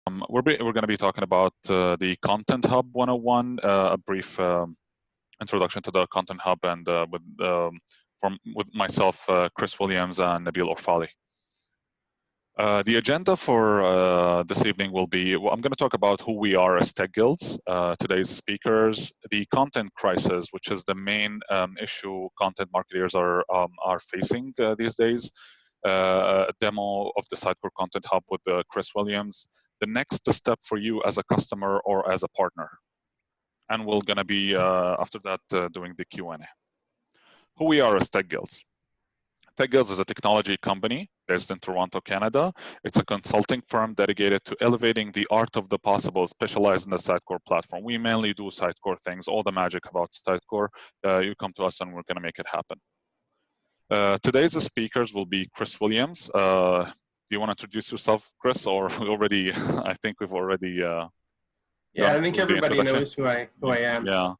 We're going to be talking about the Content Hub 101, a brief introduction to the Content Hub, and with myself, Chris Williams, and Nabil Orfali. The agenda for this evening will be, well, I'm going to talk about who we are as TechGuilds, today's speakers, the content crisis, which is the main issue content marketers are facing these days, a demo of the Sitecore Content Hub with Chris Williams, the next step for you as a customer or as a partner. And we're going to be, after that, doing the Q&A. Who we are as TechGuilds. TechGuilds is a technology company based in Toronto, Canada. It's a consulting firm dedicated to elevating the art of the possible, specialized in the Sitecore platform. We mainly do Sitecore things, all the magic about Sitecore. You come to us and we're going to make it happen. Today's speakers will be Chris Williams. Do you want to introduce yourself, Chris, or we already, I think we've already yeah, I think everybody knows who I am. Yeah.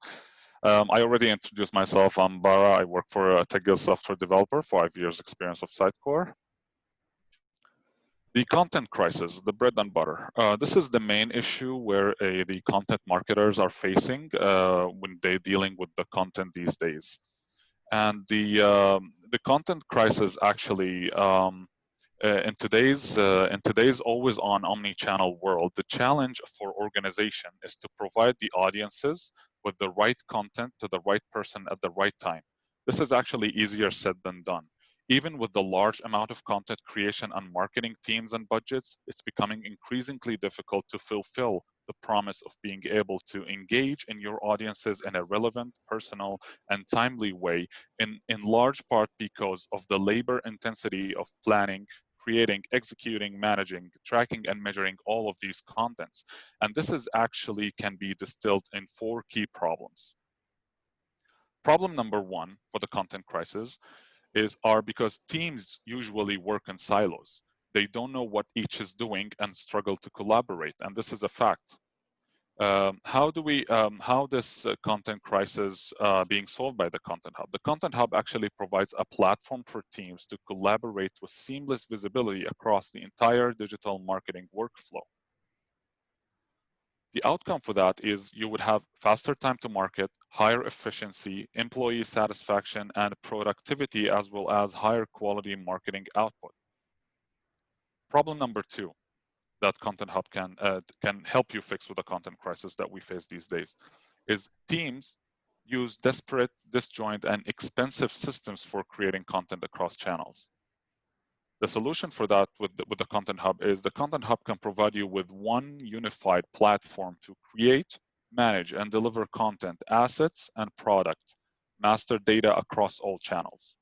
I already introduced myself. I'm Baraa. I work for a TechGuilds software developer, 5 years experience of Sitecore. The content crisis, the bread and butter. This is the main issue where the content marketers are facing when they're dealing with the content these days. And the content crisis actually, in today's always on omni-channel world, the challenge for organization is to provide the audiences with the right content to the right person at the right time. This is actually easier said than done. Even with the large amount of content creation and marketing teams and budgets, it's becoming increasingly difficult to fulfill the promise of being able to engage in your audiences in a relevant, personal, and timely way, in large part because of the labor intensity of planning, creating, executing, managing, tracking, and measuring all of these contents. And this is actually can be distilled in 4 key problems. Problem number 1 for the content crisis are because teams usually work in silos. They don't know what each is doing and struggle to collaborate, and this is a fact. How this content crisis being solved by the Content Hub? The Content Hub actually provides a platform for teams to collaborate with seamless visibility across the entire digital marketing workflow. The outcome for that is you would have faster time to market, higher efficiency, employee satisfaction, and productivity, as well as higher quality marketing output. Problem number 2 that Content Hub can help you fix with the content crisis that we face these days is teams use disparate, disjoint, and expensive systems for creating content across channels. The solution for that with the Content Hub is the Content Hub can provide you with one unified platform to create, manage, and deliver content, assets, and product, master data across all channels.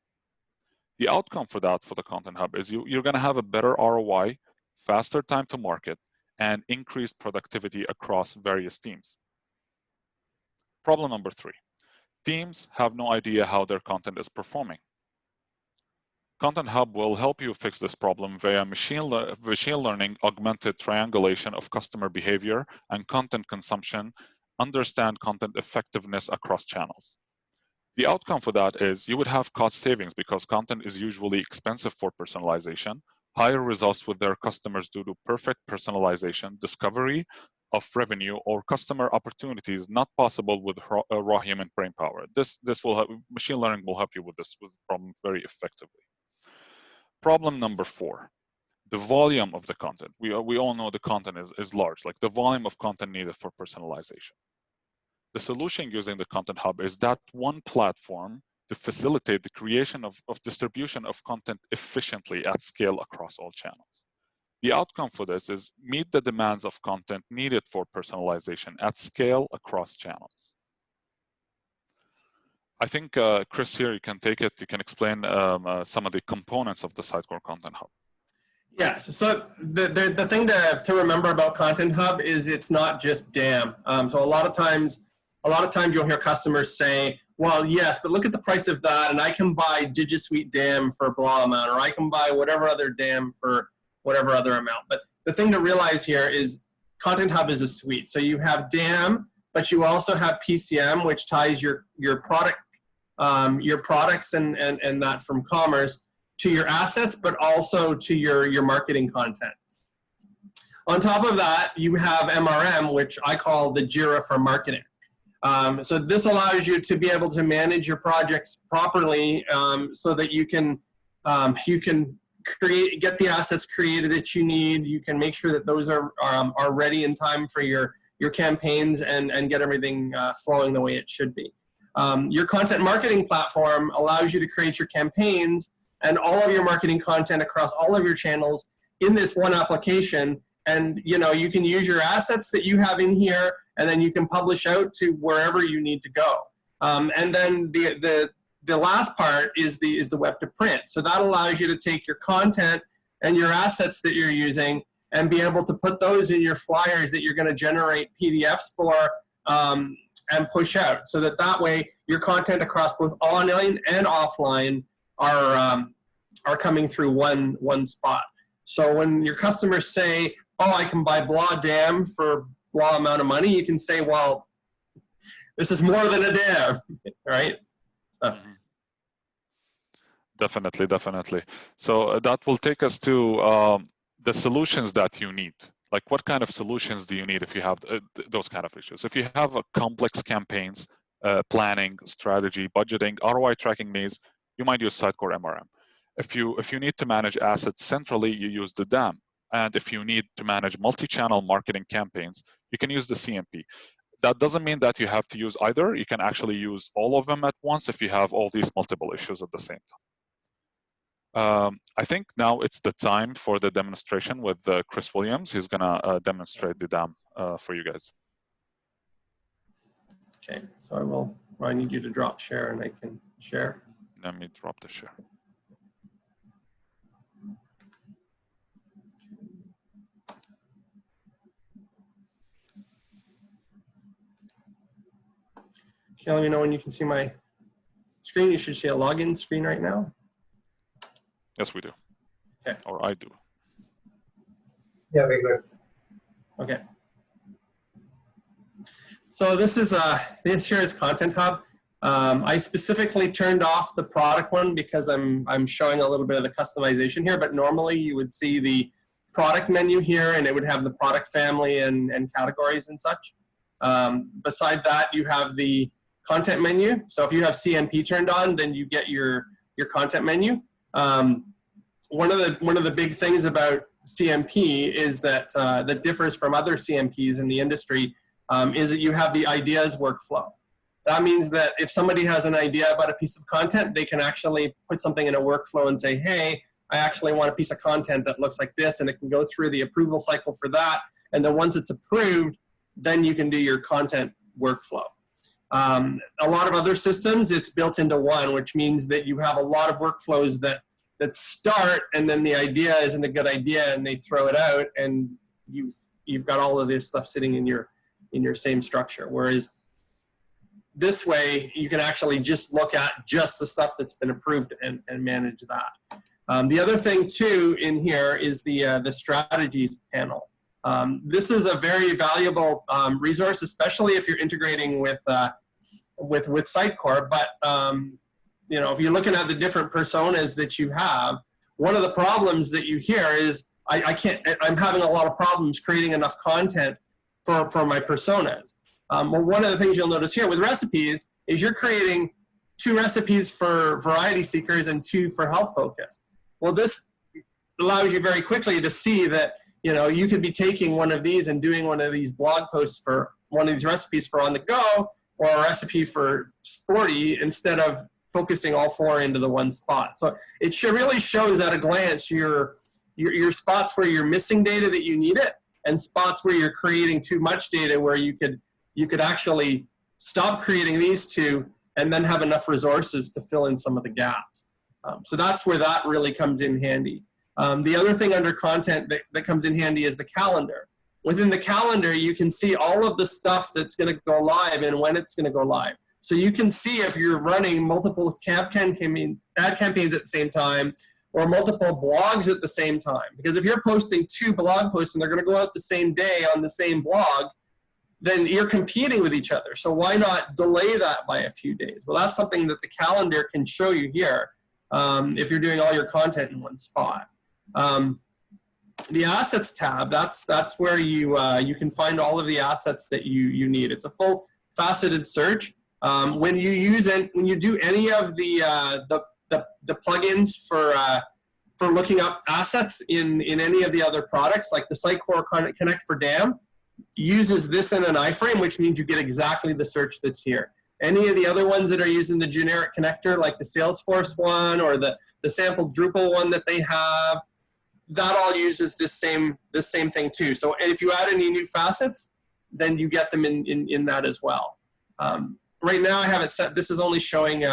The outcome for that for the Content Hub is you're going to have a better ROI, faster time to market, and increased productivity across various teams. Problem number 3, teams have no idea how their content is performing. Content Hub will help you fix this problem via machine learning augmented triangulation of customer behavior and content consumption, understand content effectiveness across channels. The outcome for that is you would have cost savings because content is usually expensive for personalization, higher results with their customers due to perfect personalization, discovery of revenue or customer opportunities not possible with raw human brain power. Machine learning will help you with this problem very effectively. Problem number 4, the volume of the content. We all know the content is large, like the volume of content needed for personalization. The solution using the Content Hub is that one platform to facilitate the creation of distribution of content efficiently at scale across all channels. The outcome for this is meet the demands of content needed for personalization at scale across channels. I think, Chris, here you can take it. You can explain some of the components of the Sitecore Content Hub. Yeah, so the thing to remember about Content Hub is it's not just DAM. So a lot of times you'll hear customers say, well, yes, but look at the price of that, and I can buy DigiSuite DAM for blah amount, or I can buy whatever other DAM for whatever other amount. But the thing to realize here is Content Hub is a suite. So you have DAM, but you also have PCM, which ties your products and that from commerce to your assets, but also to your marketing content. On top of that, you have MRM, which I call the Jira for marketing. So this allows you to be able to manage your projects properly, so that you can get the assets created that you need. You can make sure that those are ready in time for your campaigns and get everything flowing the way it should be. Your content marketing platform allows you to create your campaigns and all of your marketing content across all of your channels in this one application. And you can use your assets that you have in here, and then you can publish out to wherever you need to go. And then the last part is the web to print. So that allows you to take your content and your assets that you're using and be able to put those in your flyers that you're going to generate PDFs for and push out. So that way your content across both online and offline are coming through one spot. So when your customers say, oh, I can buy blah damn for blah amount of money, you can say, well, this is more than a damn, right? Definitely. So that will take us to the solutions that you need. Like, what kind of solutions do you need if you have those kind of issues? If you have a complex campaigns, planning, strategy, budgeting, ROI tracking needs, you might use Sitecore MRM. If you need to manage assets centrally, you use the DAM. And if you need to manage multi-channel marketing campaigns, you can use the CMP. That doesn't mean that you have to use either. You can actually use all of them at once if you have all these multiple issues at the same time. I think now it's the time for the demonstration with Chris Williams. He's gonna demonstrate the DAM for you guys. Okay, so I need you to drop share and I can share. Let me drop the share. Okay, let me know when you can see my screen. You should see a login screen right now. Yes, we do. Okay. Or I do. Yeah, very good. Okay. So this here is Content Hub. I specifically turned off the product one because I'm showing a little bit of the customization here, but normally you would see the product menu here and it would have the product family and categories and such. Beside that, you have the content menu. So if you have CMP turned on, then you get your content menu. One of the big things about CMP is that that differs from other CMPs in the industry is that you have the ideas workflow. That means that if somebody has an idea about a piece of content, they can actually put something in a workflow and say, hey, I actually want a piece of content that looks like this, and it can go through the approval cycle for that. And then once it's approved, then you can do your content workflow. A lot of other systems, it's built into one, which means that you have a lot of workflows that start, and then the idea isn't a good idea, and they throw it out, and you've got all of this stuff sitting in your same structure. Whereas this way, you can actually just look at just the stuff that's been approved and manage that. The other thing too in here is the strategies panel. This is a very valuable resource, especially if you're integrating with Sitecore. But you know, if you're looking at the different personas that you have, one of the problems that you hear is I'm having a lot of problems creating enough content for my personas. Well, one of the things you'll notice here with recipes is you're creating 2 recipes for variety seekers and 2 for health focused. Well, this allows you very quickly to see that, you know, you could be taking one of these and doing one of these blog posts for one of these recipes for on the go, or a recipe for sporty, instead of focusing all 4 into the one spot. So it really shows at a glance your spots where you're missing data that you need it, and spots where you're creating too much data where you could actually stop creating these 2 and then have enough resources to fill in some of the gaps. So that's where that really comes in handy. The other thing under content that comes in handy is the calendar. Within the calendar, you can see all of the stuff that's going to go live and when it's going to go live. So you can see if you're running multiple ad campaigns at the same time, or multiple blogs at the same time. Because if you're posting 2 blog posts and they're going to go out the same day on the same blog, then you're competing with each other. So why not delay that by a few days? Well, that's something that the calendar can show you here if you're doing all your content in one spot. the assets tab, that's where you you can find all of the assets that you need. It's a full faceted search. When you use it, when you do any of the plugins for looking up assets in any of the other products, like the Sitecore Connect for DAM, uses this in an iframe, which means you get exactly the search that's here. Any of the other ones that are using the generic connector, like the Salesforce one or the sample Drupal one that they have, that all uses this same thing too. So if you add any new facets, then you get them in that as well. Right now I have it set, this is only showing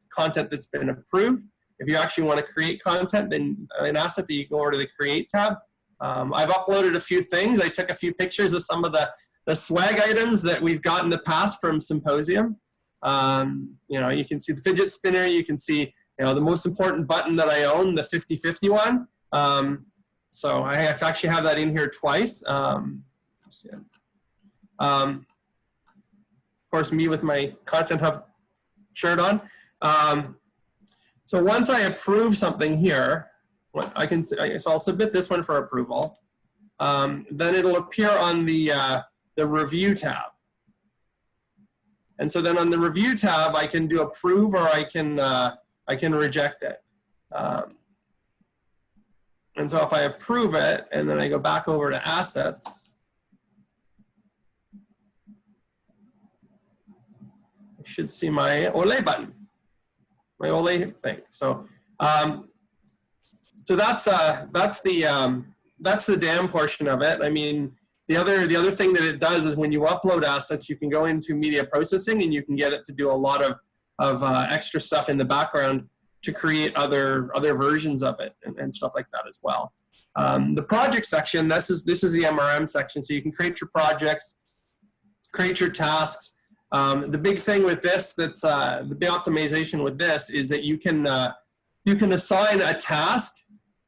content that's been approved. If you actually want to create content, then an asset that you go over to the Create tab. I've uploaded a few things. I took a few pictures of some of the swag items that we've got in the past from Symposium. You know, you can see the fidget spinner. You can see, you know, the most important button that I own, the 50/50 one. So I actually have that in here twice. Of course, me with my Content Hub shirt on. So once I approve something here, so I'll submit this one for approval. Then it'll appear on the review tab. And so then on the review tab, I can do approve or I can reject it. And so if I approve it and then I go back over to assets, I should see my Ole button, my Ole thing. So so that's the DAM portion of it. I mean, the other thing that it does is when you upload assets, you can go into media processing and you can get it to do a lot of extra stuff in the background to create other versions of it and stuff like that as well. The project section, this is the MRM section, so you can create your projects, create your tasks. The big thing with this, the big optimization with this, is that you can assign a task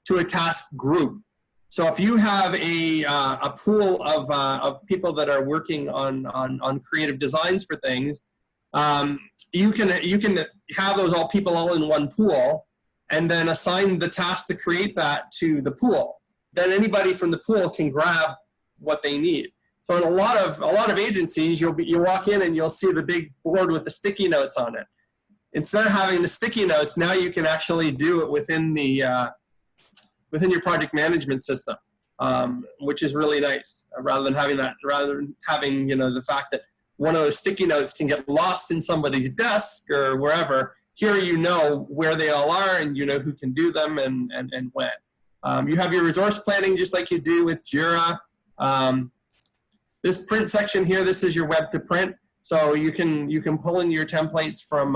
to a task group. So if you have a pool of people that are working on creative designs for things, you can have those people all in one pool, and then assign the task to create that to the pool. Then anybody from the pool can grab what they need. So in a lot of agencies, you'll walk in and you'll see the big board with the sticky notes on it. Instead of having the sticky notes, now you can actually do it within within your project management system, which is really nice. Rather than having the fact that one of those sticky notes can get lost in somebody's desk or wherever. Here you know where they all are and you know who can do them and when. You have your resource planning just like you do with Jira. This print section here, this is your web to print. So you can pull in your templates from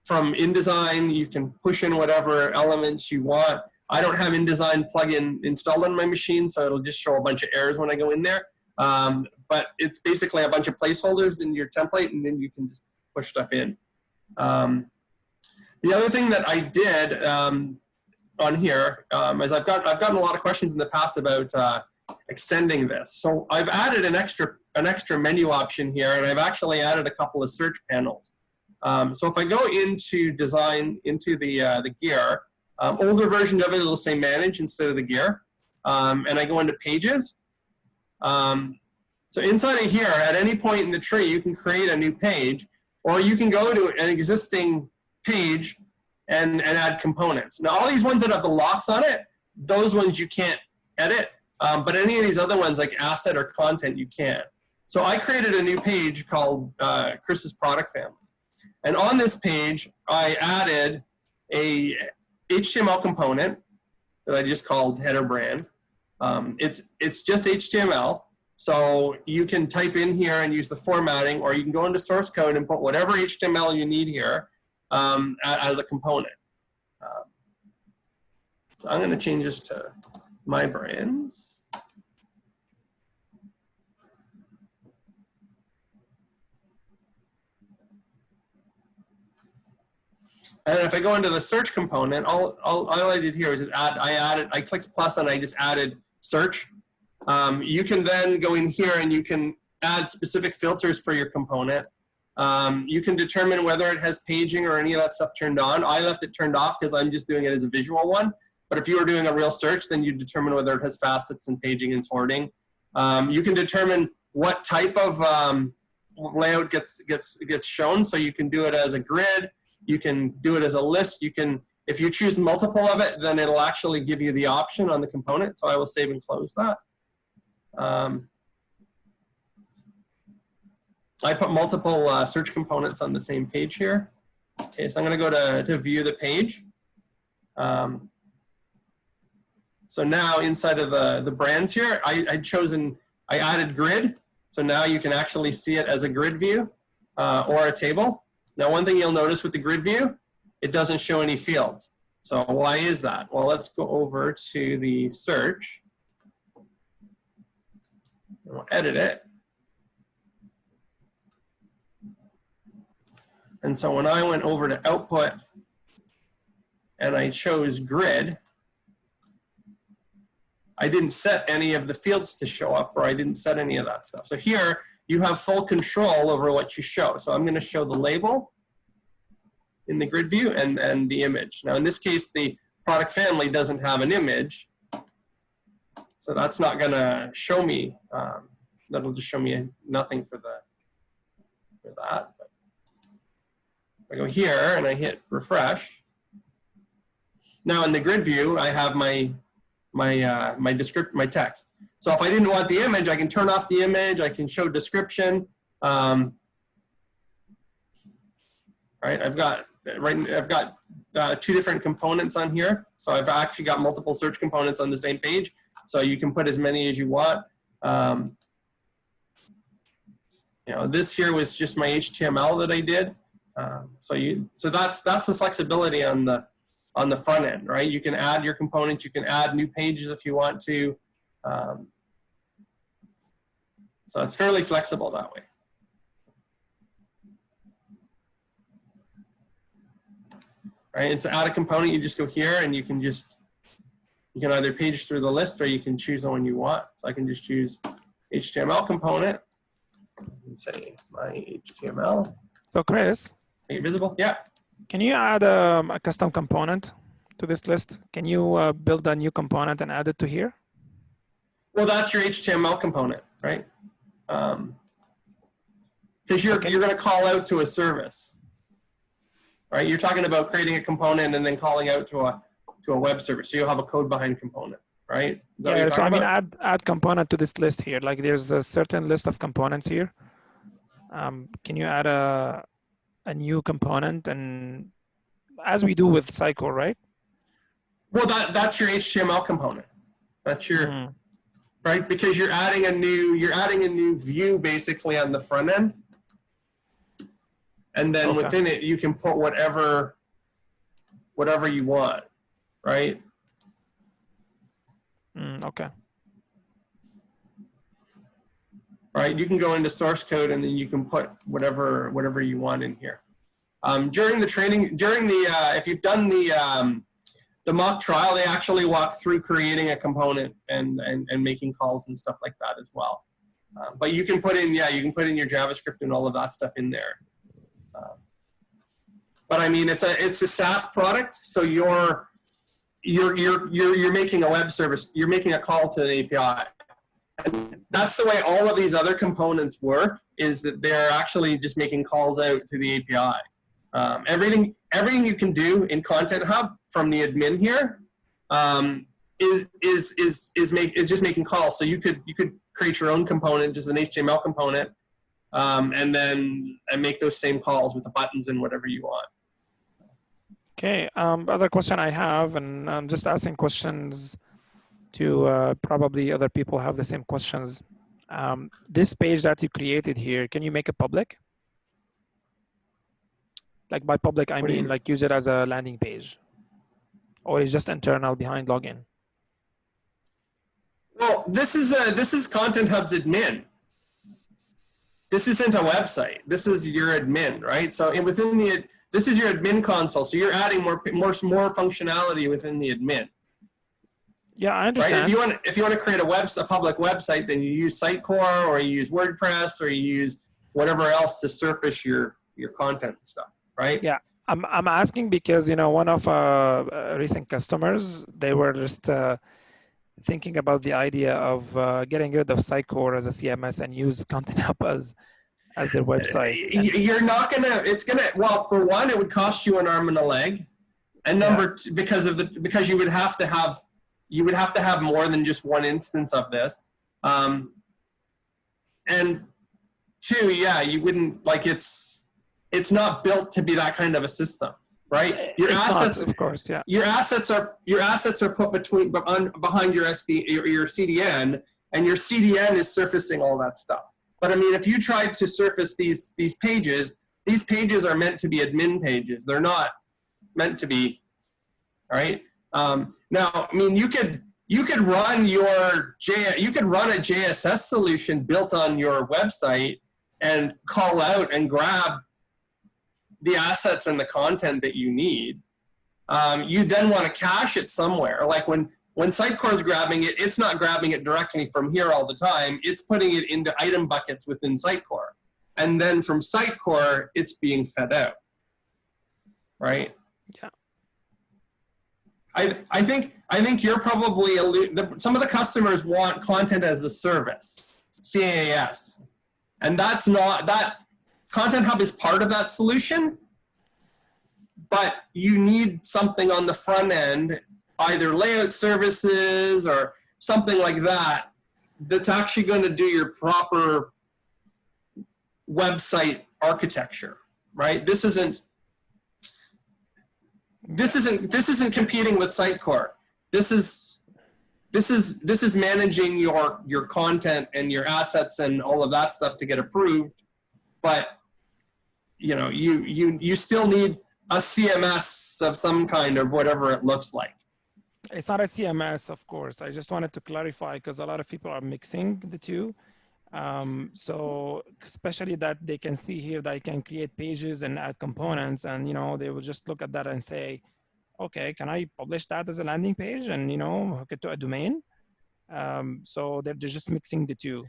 InDesign. You can push in whatever elements you want. I don't have InDesign plugin installed on my machine, so it'll just show a bunch of errors when I go in there. But it's basically a bunch of placeholders in your template, and then you can just push stuff in. The other thing that I did on here is I've gotten a lot of questions in the past about extending this. So I've added an extra menu option here, and I've actually added a couple of search panels. So if I go into design, into the gear, older version of it will say manage instead of the gear, and I go into pages. So inside of here, at any point in the tree, you can create a new page, or you can go to an existing page and add components. Now, all these ones that have the locks on it, those ones you can't edit, but any of these other ones like asset or content, you can. So I created a new page called Chris's Product Family. And on this page, I added a HTML component that I just called header brand. It's just HTML. So you can type in here and use the formatting, or you can go into source code and put whatever HTML you need here as a component. So I'm going to change this to my brands. And if I go into the search component, all I did here was just I clicked plus and I just added search. You can then go in here and you can add specific filters for your component. You can determine whether it has paging or any of that stuff turned on. I left it turned off because I'm just doing it as a visual one. But if you were doing a real search, then you determine whether it has facets and paging and sorting. You can determine what type of layout gets shown. So you can do it as a grid. You can do it as a list. You can, if you choose multiple of it, then it'll actually give you the option on the component. So I will save and close that. I put multiple search components on the same page here. Okay, so I'm going to go to view the page. So now inside of the brands here, I added grid. So now you can actually see it as a grid view or a table. Now, one thing you'll notice with the grid view, it doesn't show any fields. So why is that? Well, let's go over to the search. We'll edit it. And so when I went over to output and I chose grid, I didn't set any of the fields to show up, or I didn't set any of that stuff. So here you have full control over what you show. So I'm going to show the label in the grid view and the image. Now in this case, the product family doesn't have an image. So that's not going to show me, that'll just show me nothing for that. But if I go here and I hit refresh, now in the grid view, I have my text. So if I didn't want the image, I can turn off the image. I can show description. Right, I've got two different components on here. So I've actually got multiple search components on the same page. So you can put as many as you want. You know, this here was just my HTML that I did. So that's the flexibility on the front end, right? You can add your components, you can add new pages if you want to. So it's fairly flexible that way. Right, and to add a component, you just go here and you can either page through the list or you can choose the one you want. So I can just choose HTML component and say my HTML. So Chris. Make it visible? Yeah. Can you add a custom component to this list? Can you build a new component and add it to here? Well, that's your HTML component, right? Because you're going to call out to a service, right? You're talking about creating a component and then calling out to a web service. So you'll have a code behind component, right? Yeah. So I mean, add component to this list here. Like there's a certain list of components here. Can you add a new component, and as we do with Sitecore, right? Well, that's your HTML component. That's your right, because you're adding a new view basically on the front end, and then within it you can put whatever you want, right? Okay. Right, you can go into source code and then you can put whatever you want in here. During the training, if you've done the mock trial, they actually walk through creating a component and making calls and stuff like that as well. But you can put in your JavaScript and all of that stuff in there. But I mean, it's a SaaS product, so you're making a web service. You're making a call to the API. And that's the way all of these other components work, is that they're actually just making calls out to the API. Everything you can do in Content Hub from the admin here is just making calls. So you could create your own component, just an HTML component, and make those same calls with the buttons and whatever you want. Okay. Other question I have, and I'm just asking questions to probably other people have the same questions. This page that you created here, can you make it public? Like by public, I mean like use it as a landing page, or is just internal behind login? Well, this is Content Hub's admin. This isn't a website. This is your admin, right? So within this is your admin console. So you're adding more functionality within the admin. Yeah, I understand. Right? If you want to create a public website, then you use Sitecore, or you use WordPress, or you use whatever else to surface your content and stuff, right? Yeah, I'm asking because, you know, one of our recent customers, they were just thinking about the idea of getting rid of Sitecore as a CMS and use Content Hub as their website. You're not gonna. It's gonna. Well, for one, it would cost you an arm and a leg, and number two, because you would have to have more than just one instance of this, and two, yeah, you wouldn't like it's not built to be that kind of a system, right? Your assets, of course, yeah. Your assets are put behind your CDN, and your CDN is surfacing all that stuff. But I mean, if you tried to surface these pages are meant to be admin pages. They're not meant to be, all right? Now, I mean, you could run a JSS solution built on your website and call out and grab the assets and the content that you need. You then want to cache it somewhere. Like when Sitecore is grabbing it, it's not grabbing it directly from here all the time. It's putting it into item buckets within Sitecore. And then from Sitecore, it's being fed out, right? Yeah. I think you're probably, some of the customers want content as a service, CAS. And that's not, that Content Hub is part of that solution, but you need something on the front end, either layout services or something like that, that's actually going to do your proper website architecture, right? This isn't competing with Sitecore. This is managing your content and your assets and all of that stuff to get approved, but you know, you still need a CMS of some kind or whatever it looks like. It's not a CMS, of course. I just wanted to clarify because a lot of people are mixing the two. So especially that they can see here that I can create pages and add components, and you know, they will just look at that and say, okay, can I publish that as a landing page and, you know, hook it to a domain? So they're just mixing the two.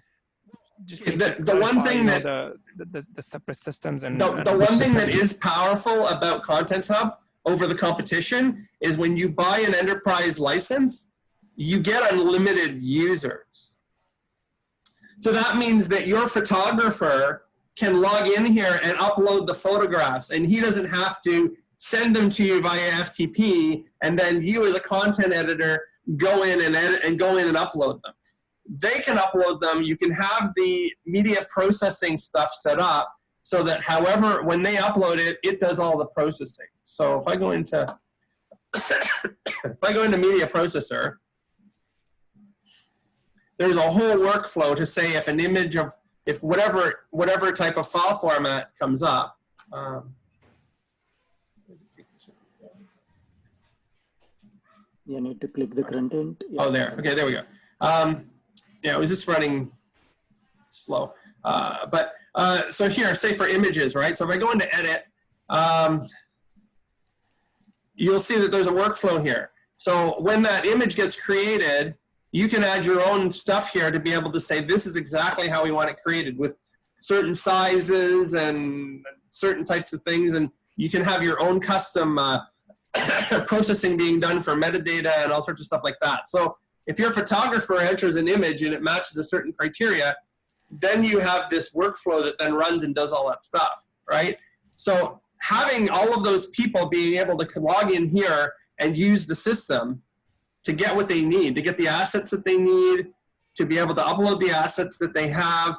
Just the one thing that the separate systems and the one thing that is powerful about Content Hub over the competition is when you buy an enterprise license, you get unlimited users. So that means that your photographer can log in here and upload the photographs, and he doesn't have to send them to you via FTP, and then you as a content editor go in and edit and go in and upload them. They can upload them. You can have the media processing stuff set up so that however, when they upload it, it does all the processing. So if I go into, media processor, there's a whole workflow to say if an image of, if whatever type of file format comes up. You need to click the content. Oh, there. Okay, there we go. Yeah, it was just running slow. So here, say for images, right? So if I go into edit, you'll see that there's a workflow here. So when that image gets created, you can add your own stuff here to be able to say, this is exactly how we want it created with certain sizes and certain types of things. And you can have your own custom processing being done for metadata and all sorts of stuff like that. So if your photographer enters an image and it matches a certain criteria, then you have this workflow that then runs and does all that stuff, right? So having all of those people being able to log in here and use the system to get what they need, to get the assets that they need, to be able to upload the assets that they have,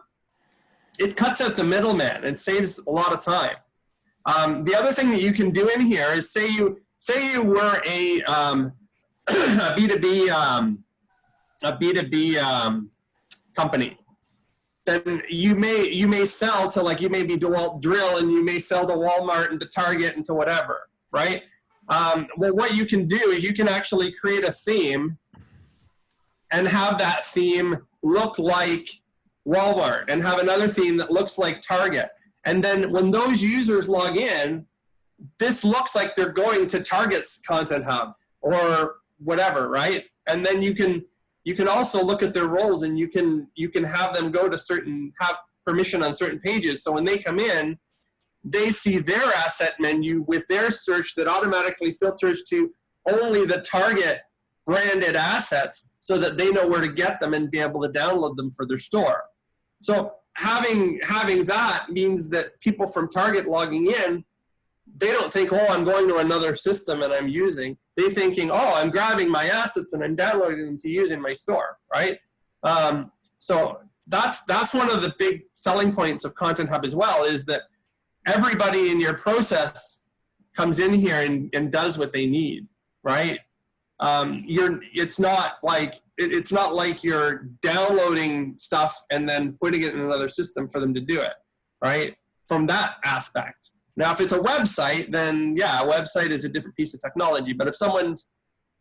it cuts out the middleman and saves a lot of time. The other thing that you can do in here is say you were a B2B company. Then you may sell to, like, you may be DeWalt Drill and you may sell to Walmart and to Target and to whatever, right? Well, what you can do is you can actually create a theme and have that theme look like Walmart and have another theme that looks like Target. And then when those users log in, this looks like they're going to Target's Content Hub or whatever, right? And then you can also look at their roles and you can have them go to have permission on certain pages. So when they come in, they see their asset menu with their search that automatically filters to only the target branded assets so that they know where to get them and be able to download them for their store. So having that means that people from Target logging in, they don't think, oh, I'm going to another system and I'm using. They're thinking, oh, I'm grabbing my assets and I'm downloading them to use in my store, right? So that's one of the big selling points of Content Hub as well, is that everybody in your process comes in here and does what they need, right? It's not like you're downloading stuff and then putting it in another system for them to do it, right? From that aspect. Now, if it's a website, then yeah, a website is a different piece of technology. But if someone's,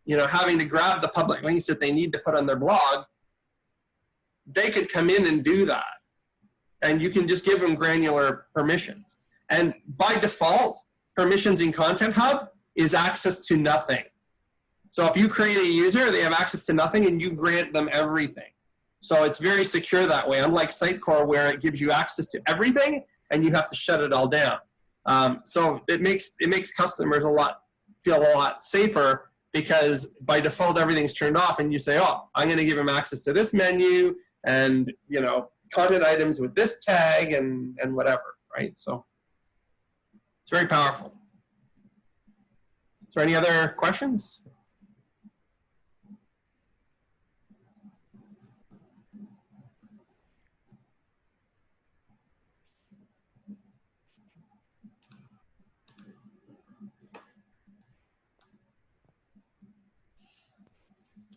having to grab the public links that they need to put on their blog, they could come in and do that. And you can just give them granular permissions. And by default, permissions in Content Hub is access to nothing. So if you create a user, they have access to nothing and you grant them everything. So it's very secure that way, unlike Sitecore where it gives you access to everything and you have to shut it all down. So it makes customers feel a lot safer, because by default everything's turned off and you say, oh, I'm going to give them access to this menu and content items with this tag and whatever, right? So it's very powerful. Is there any other questions?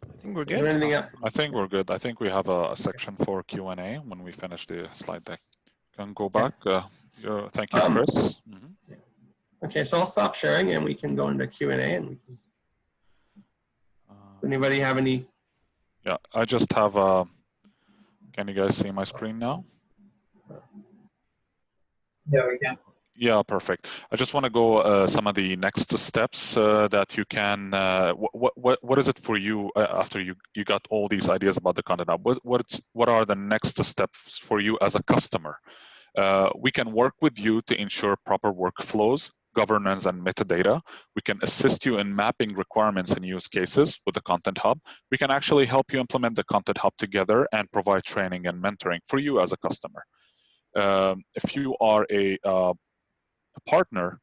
I think we're Is there good. anything else? I think we're good. I think we have a section for Q&A when we finish the slide deck. Can go back. Thank you, Chris. Okay, so I'll stop sharing and we can go into Q&A and we can. Anybody have any? Yeah, I just have can you guys see my screen now? Yeah, we can. Yeah, perfect. I just want to go some of the next steps that you can. What is it for you after you got all these ideas about the Content Hub? What are the next steps for you as a customer? We can work with you to ensure proper workflows, governance, and metadata. We can assist you in mapping requirements and use cases with the Content Hub. We can actually help you implement the Content Hub together and provide training and mentoring for you as a customer. If you are a partner,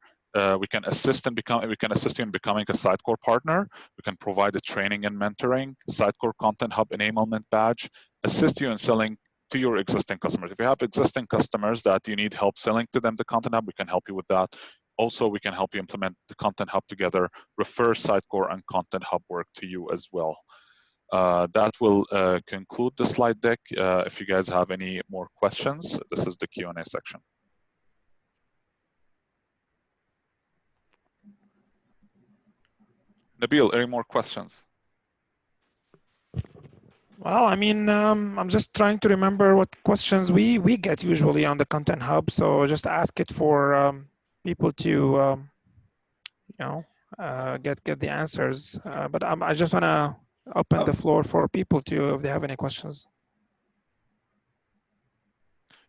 we can assist you in becoming a Sitecore partner. We can provide the training and mentoring, Sitecore Content Hub enablement badge, assist you in selling to your existing customers. If you have existing customers that you need help selling to them the Content Hub, we can help you with that. Also, we can help you implement the Content Hub together, refer Sitecore and Content Hub work to you as well. That will conclude the slide deck. If you guys have any more questions, this is the Q&A section. Nabil, any more questions? Well, I mean, I'm just trying to remember what questions we get usually on the Content Hub. So just ask it for people to, get the answers. But I just want to open the floor for people to, if they have any questions.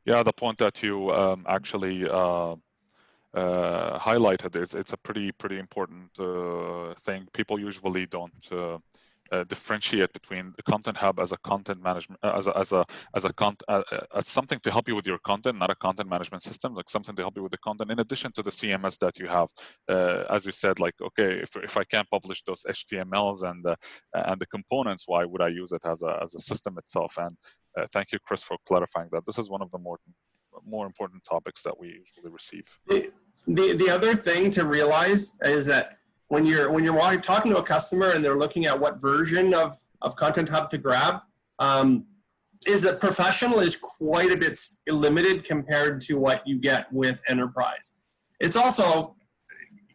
Yeah, the point that you actually highlighted, it's a pretty important thing. People usually don't differentiate between the Content Hub as a content management, as something to help you with your content, not a content management system, like something to help you with the content in addition to the CMS that you have. As you said, like, okay, if I can't publish those HTMLs and the components, why would I use it as a system itself? And thank you, Chris, for clarifying that. This is one of the more important topics that we usually receive. The other thing to realize is that when you're talking to a customer and they're looking at what version of Content Hub to grab, is that Professional is quite a bit limited compared to what you get with Enterprise. It's also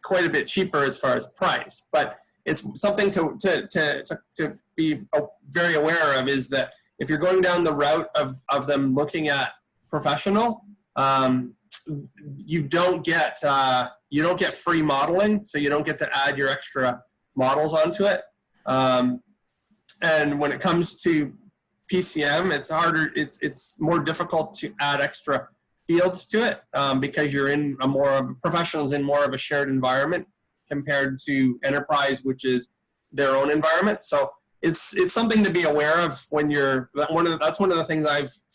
quite a bit cheaper as far as price, but it's something to be very aware of, is that if you're going down the route of them looking at Professional, you don't get free modeling, so you don't get to add your extra models onto it. And when it comes to PCM, it's harder. It's more difficult to add extra fields to it because you're in a professionals in more of a shared environment compared to enterprise, which is their own environment. So it's something to be aware of when you're that's one of the things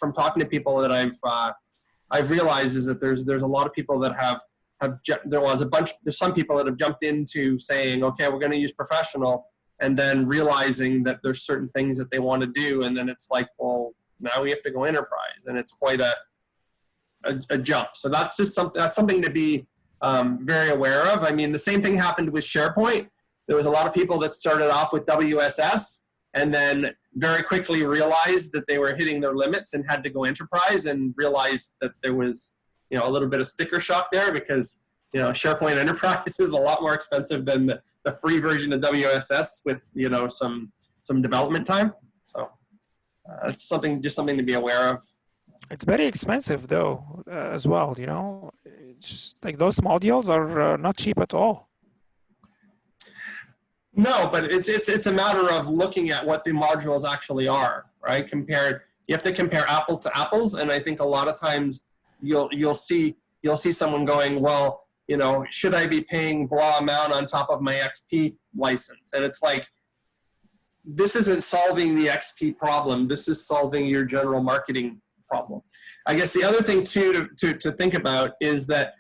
from talking to people that I've realized is that there's a lot of people that there's some people that have jumped into saying, okay, we're going to use professional, and then realizing that there's certain things that they want to do, and then it's like, well, now we have to go enterprise, and it's quite a jump. So that's something to be very aware of. I mean, the same thing happened with SharePoint. There was a lot of people that started off with WSS and then very quickly realized that they were hitting their limits and had to go enterprise, and realized that there was, a little bit of sticker shock there because, SharePoint Enterprise is a lot more expensive than the free version of WSS with, some development time. So it's just something to be aware of. It's very expensive though, as well, It's like those modules are not cheap at all. No, but it's a matter of looking at what the modules actually are, right? You have to compare apples to apples, and I think a lot of times you'll see someone going, well, should I be paying blah amount on top of my XP license? And it's like, this isn't solving the XP problem. This is solving your general marketing problem. I guess the other thing too to think about is that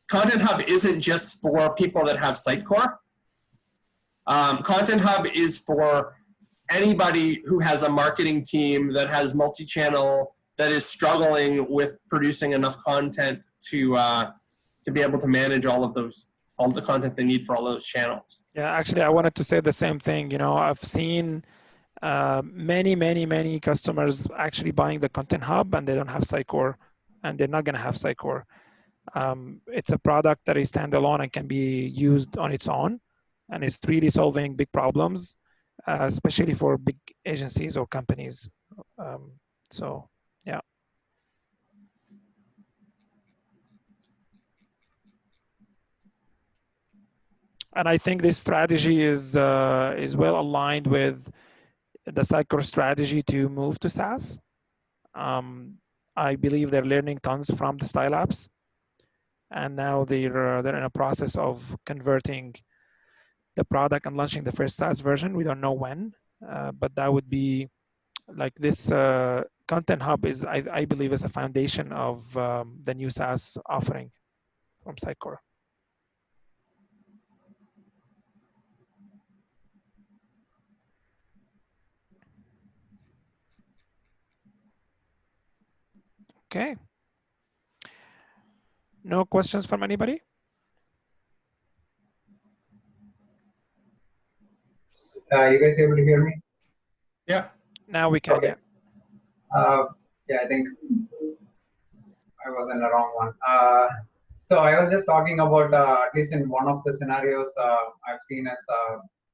Content Hub isn't just for people that have Sitecore. Content Hub is for anybody who has a marketing team that has multi-channel, that is struggling with producing enough content to be able to manage all the content they need for all those channels. Yeah, actually, I wanted to say the same thing. I've seen many customers actually buying the Content Hub, and they don't have Sitecore, and they're not going to have Sitecore. It's a product that is standalone and can be used on its own, and it's really solving big problems, especially for big agencies or companies. So, yeah. And I think this strategy is well aligned with the Sitecore strategy to move to SaaS. I believe they're learning tons from the Style Apps, and now they're in a process of converting the product and launching the first SaaS version. We don't know when, but that would be like this. Content Hub is, I believe, is a foundation of the new SaaS offering from Sitecore. Okay. No questions from anybody? You guys able to hear me? Yeah. Now we can. Okay. Yeah. Yeah, I think I was in the wrong one. So I was just talking about, at least in one of the scenarios I've seen as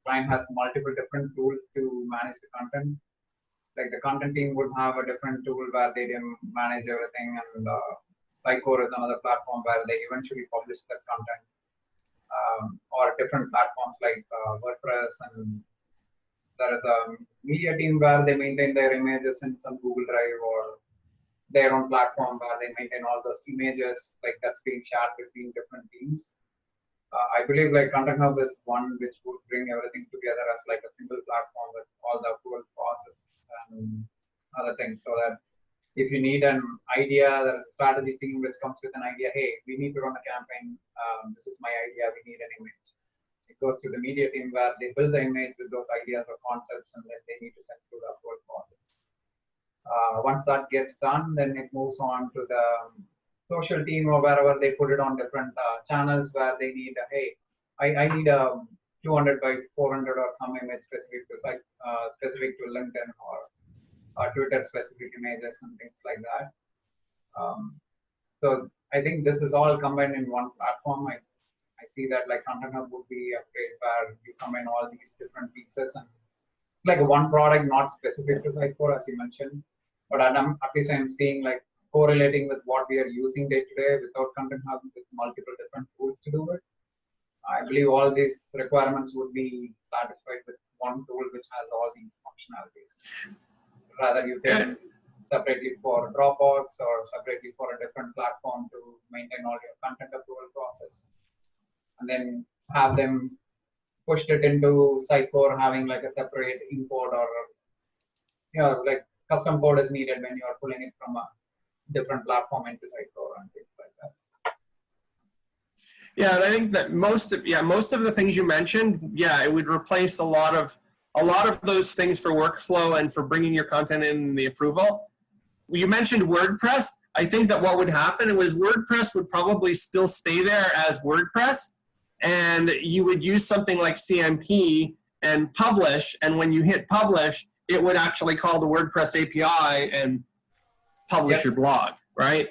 client has multiple different tools to manage the content. Like the content team would have a different tool where they can manage everything, and Sitecore is another platform where they eventually publish that content, or different platforms like WordPress, and there is a media team where they maintain their images in some Google Drive or their own platform where they maintain all those images, like that's being shared between different teams. I believe like Content Hub is one which would bring everything together as like a single platform with all the approval process and other things, so that if you need an idea, there's a strategy team which comes with an idea. Hey, we need to run a campaign. This is my idea. We need an image. It goes to the media team where they build the image with those ideas or concepts, and then they need to send through the approval process. Once that gets done, then it moves on to the social team or wherever they put it on different channels where they need a, hey, I need a 200 by 400 or some image specific to specific to LinkedIn or Twitter specific images and things like that. So I think this is all combined in one platform. I see that like Content Hub would be a place where you combine all these different pieces, and it's like one product not specific to Sitecore, as you mentioned, but at least I'm seeing like correlating with what we are using day to day without Content Hub with multiple different tools to do it. I believe all these requirements would be satisfied with one tool which has all these functionalities. Rather you can separately for Dropbox or separately for a different platform to maintain all your content approval process, and then have them pushed it into Sitecore having like a separate import or like custom code is needed when you are pulling it from a different platform into Sitecore and things like that. Yeah, and I think that most of the things you mentioned, yeah, it would replace a lot of those things for workflow and for bringing your content in the approval. You mentioned WordPress. I think that what would happen was WordPress would probably still stay there as WordPress, and you would use something like CMP and publish, and when you hit publish, it would actually call the WordPress API and publish your blog, right?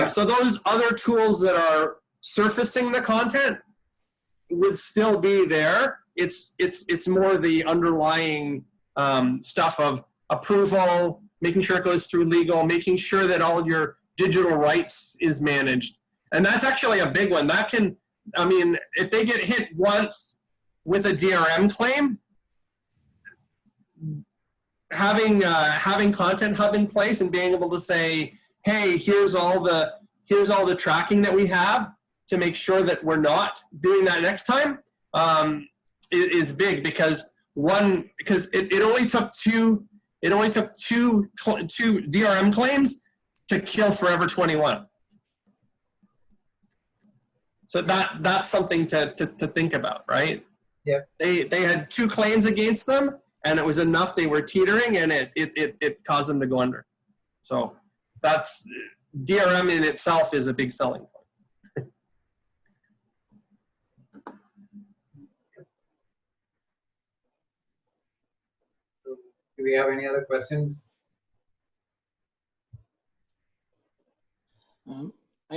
So those other tools that are surfacing the content would still be there. It's more the underlying stuff of approval, making sure it goes through legal, making sure that all your digital rights is managed. And that's actually a big one. That can, I mean, if they get hit once with a DRM claim, having Content Hub in place and being able to say, hey, here's all the tracking that we have to make sure that we're not doing that next time is big, because it only took two DRM claims to kill Forever 21. So that's something to think about, right? Yeah. They had 2 claims against them, and it was enough. They were teetering, and it caused them to go under. So that's DRM in itself is a big selling point. Do we have any other questions?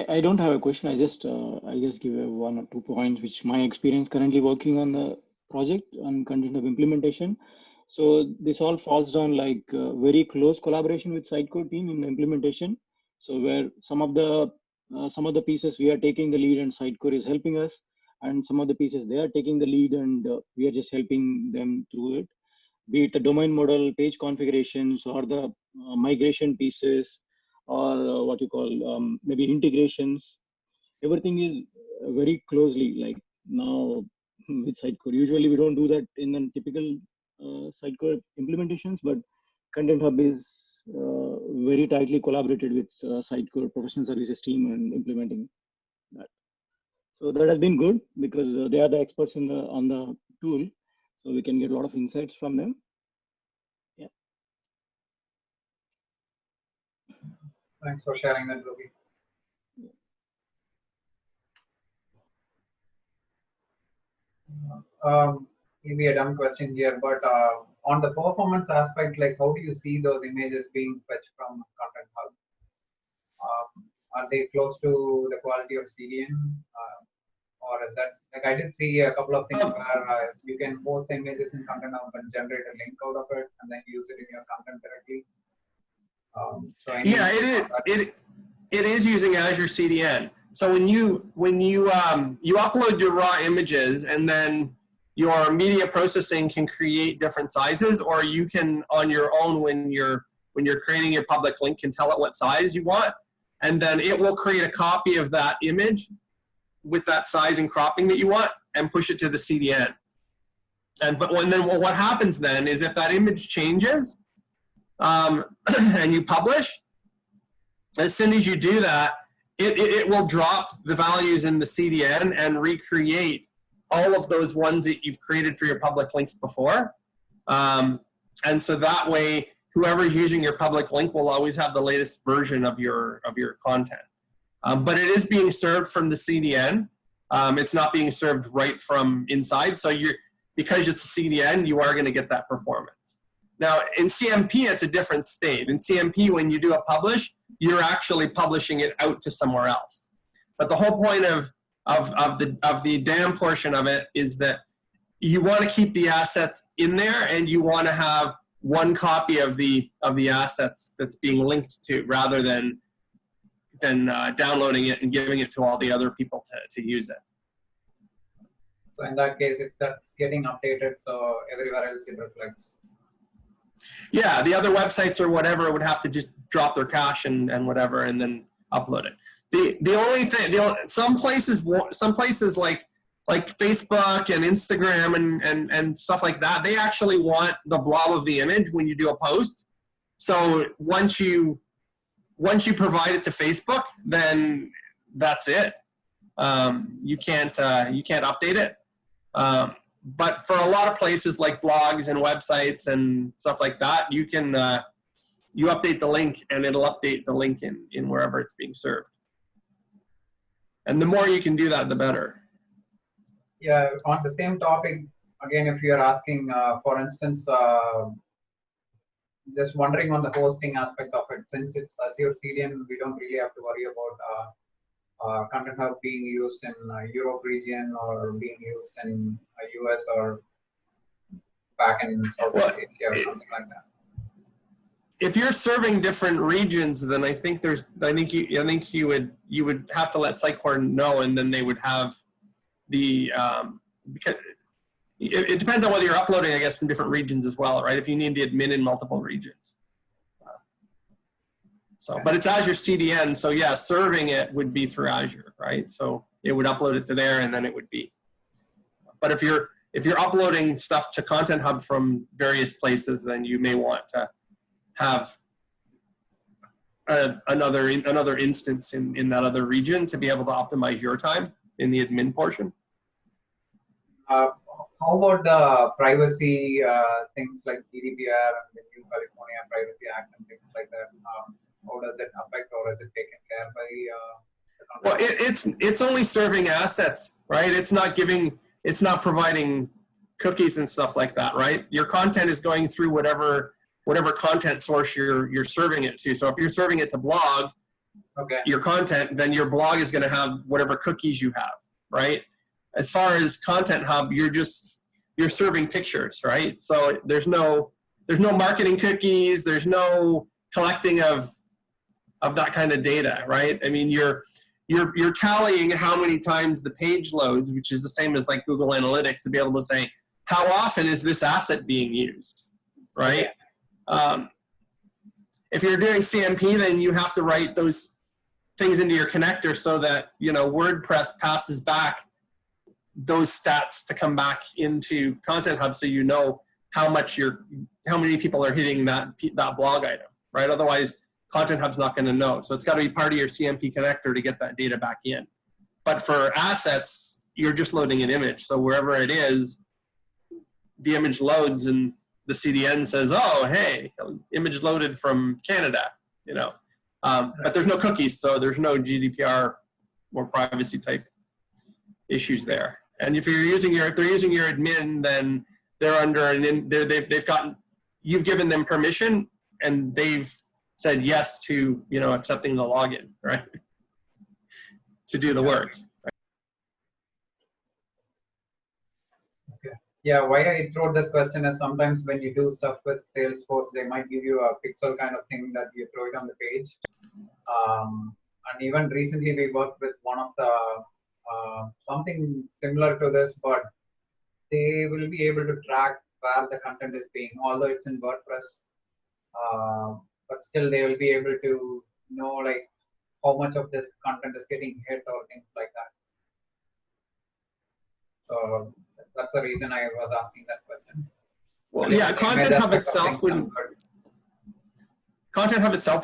I don't have a question. I just give 1 or 2 points, which my experience currently working on the project on Content Hub implementation. So this all falls down like very close collaboration with Sitecore team in the implementation. So where some of the pieces we are taking the lead and Sitecore is helping us, and some of the pieces they are taking the lead and we are just helping them through it. Be it the domain model, page configurations, or the migration pieces, or what you call maybe integrations. Everything is very closely like now with Sitecore. Usually we don't do that in the typical Sitecore implementations, but Content Hub is very tightly collaborated with Sitecore professional services team and implementing that. So that has been good because they are the experts on the tool, so we can get a lot of insights from them. Yeah. Thanks for sharing that, Gopi. Maybe a dumb question here, but on the performance aspect, like how do you see those images being fetched from Content Hub? Are they close to the quality of CDN? Or is that, like I did see a couple of things where you can post images in Content Hub and generate a link out of it and then use it in your content directly. It is using Azure CDN. So when you upload your raw images, and then your media processing can create different sizes, or you can on your own when you're creating your public link can tell it what size you want, and then it will create a copy of that image with that size and cropping that you want and push it to the CDN. What happens then is if that image changes and you publish, as soon as you do that, it will drop the values in the CDN and recreate all of those ones that you've created for your public links before. And so that way, whoever's using your public link will always have the latest version of your content. But it is being served from the CDN. It's not being served right from inside. So because it's a CDN, you are going to get that performance. Now, in CMP, it's a different state. In CMP, when you do a publish, you're actually publishing it out to somewhere else. But the whole point of the DAM portion of it is that you want to keep the assets in there, and you want to have one copy of the assets that's being linked to, rather than downloading it and giving it to all the other people to use it. So in that case, if that's getting updated, so everywhere else it reflects. Yeah, the other websites or whatever would have to just drop their cache and whatever, and then upload it. The only thing, some places like Facebook and Instagram and stuff like that, they actually want the blob of the image when you do a post. So once you provide it to Facebook, then that's it. You can't update it. But for a lot of places like blogs and websites and stuff like that, you can you update the link and it'll update the link in wherever it's being served. And the more you can do that, the better. Yeah, on the same topic, again, if you're asking, for instance, just wondering on the hosting aspect of it, since it's Azure CDN, we don't really have to worry about Content Hub being used in Europe region or being used in US or back in Southeast Asia or something like that. If you're serving different regions, then I think you would have to let Sitecore know, and then they would have the because it depends on whether you're uploading, I guess, from different regions as well, right? If you need the admin in multiple regions. So, but it's Azure CDN, so yeah, serving it would be through Azure, right? So it would upload it to there, and then it would be. But if you're uploading stuff to Content Hub from various places, then you may want to have another instance in that other region to be able to optimize your time in the admin portion. How about the privacy things like GDPR and the new California Privacy Act and things like that? How does it affect, or is it taken care by? Well, it's only serving assets, right? It's not providing cookies and stuff like that, right? Your content is going through whatever content source you're serving it to. So if you're serving it to blog, okay, your content, then your blog is going to have whatever cookies you have, right? As far as Content Hub, you're serving pictures, right? So there's no marketing cookies, there's no collecting of that kind of data, right? I mean, you're tallying how many times the page loads, which is the same as like Google Analytics, to be able to say how often is this asset being used, right? If you're doing CMP, then you have to write those things into your connector so that, you know, WordPress passes back those stats to come back into Content Hub, so you know how many people are hitting that blog item, right? Otherwise, Content Hub's not going to know. So it's got to be part of your CMP connector to get that data back in. But for assets, you're just loading an image. So wherever it is, the image loads and the CDN says, oh, hey, image loaded from Canada, you know. But there's no cookies, so there's no GDPR or privacy type issues there. And if they're using your admin, then they're under you've given them permission, and they've said yes to, you know, accepting the login, right? To do the work. Okay. Yeah, why I throw this question is sometimes when you do stuff with Salesforce, they might give you a pixel kind of thing that you throw it on the page. And even recently we worked with one of the something similar to this, but they will be able to track where the content is being, although it's in WordPress, but still they will be able to know like how much of this content is getting hit or things like that. So that's the reason I was asking that question. Well, yeah, Content Hub itself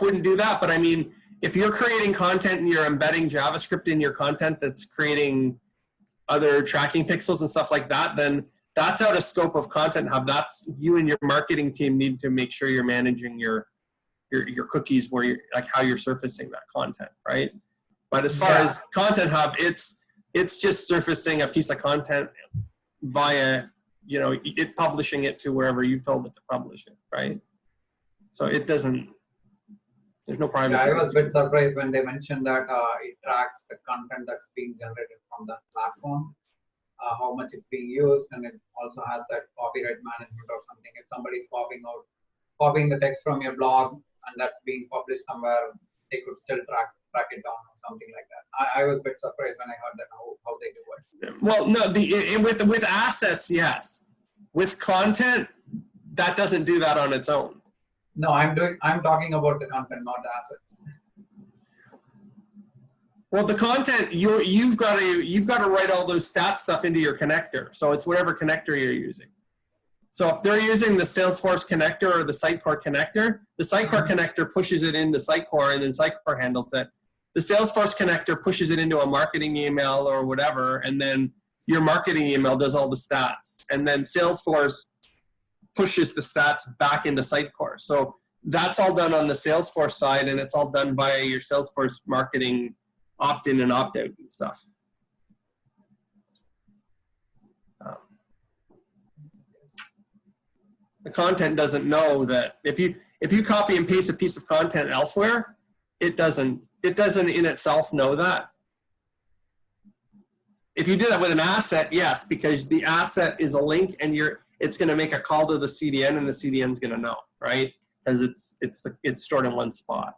wouldn't do that, but I mean, if you're creating content and you're embedding JavaScript in your content that's creating other tracking pixels and stuff like that, then that's out of scope of Content Hub. That's you and your marketing team need to make sure you're managing your cookies, where you're, like, how you're surfacing that content, right? But as far as Content Hub, it's just surfacing a piece of content via, you know, it publishing it to wherever you told it to publish it, right? So it doesn't. There's no privacy. Yeah, I was a bit surprised when they mentioned that it tracks the content that's being generated from that platform, how much it's being used, and it also has that copyright management or something. If somebody's copying the text from your blog and that's being published somewhere, they could still track it down or something like that. I was a bit surprised when I heard that how they do it. Well, no, with assets, yes. With content, that doesn't do that on its own. No, I'm talking about the content, not the assets. Well, the content, you've got to write all those stat stuff into your connector. So it's whatever connector you're using. So if they're using the Salesforce connector or the Sitecore connector, the Sitecore connector pushes it into Sitecore, and then Sitecore handles it. The Salesforce connector pushes it into a marketing email or whatever, and then your marketing email does all the stats. And then Salesforce pushes the stats back into Sitecore. So that's all done on the Salesforce side, and it's all done by your Salesforce marketing opt-in and opt-out and stuff. The content doesn't know that if you copy and paste a piece of content elsewhere, it doesn't in itself know that. If you do that with an asset, yes, because the asset is a link, and it's going to make a call to the CDN, and the CDN is going to know, right? Because it's stored in one spot.